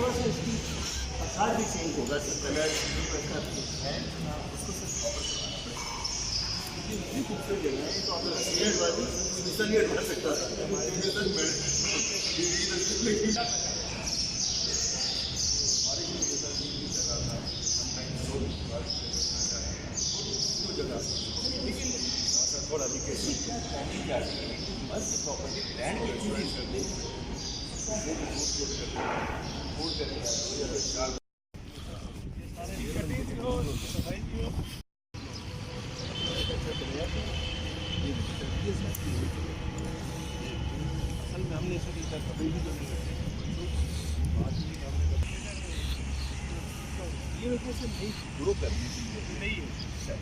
थोड़ा सा इसकी आकार भी चेंज होगा सर, कलर है उसको सर खूबसूरत जगह है। तो आप सीएट वाली इसलिए कर सकता था थोड़ा प्रॉपर्टी लैंड की चीज़ करते हमने कभी भी ये ग्रो करने के लिए नहीं है।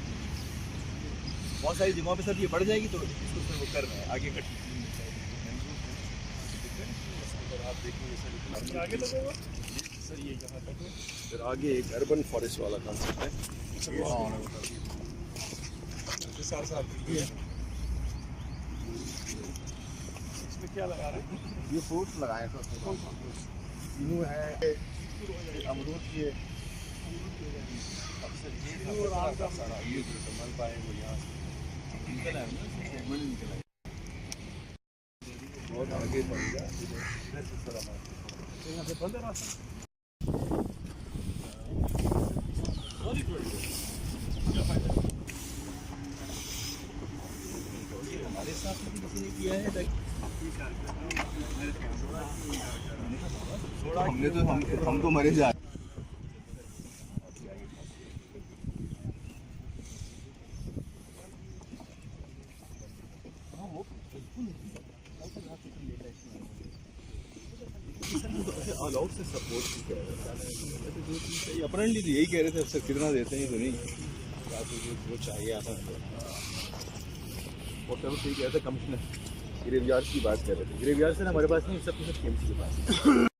बहुत सारी जगहों पे सर ये बढ़ जाएगी तो इसको सर वो कर रहे हैं आगे कट आप देखेंगे सर आगे लगेगा सर ये यहाँ तक है। फिर आगे एक अर्बन फॉरेस्ट वाला कॉन्सेप्ट है। इसमें क्या लगा रहे हैं? ये फ्रूट्स लगाए थे नींबू है, अमरूद की है, और आम का सारा ये जो मल पाए वो यहाँ निकल आए ना निकल आए बहुत आगे बढ़ गया यहाँ से बंद रास्ता हमारे साथ किसी ने किया है हमने तो हम तो मरे जा ऑल आउट से सपोर्ट अपरेंटली तो यही कह रहे थे अफसर कितना देते हैं तो नहीं वो चाहिए आता है वो सब ठीक कहते कमिश्नर ग्रेवयार्ड की बात कर रहे थे। ग्रेवयार्ड से हमारे पास नहीं सब कुछ केम्स के पास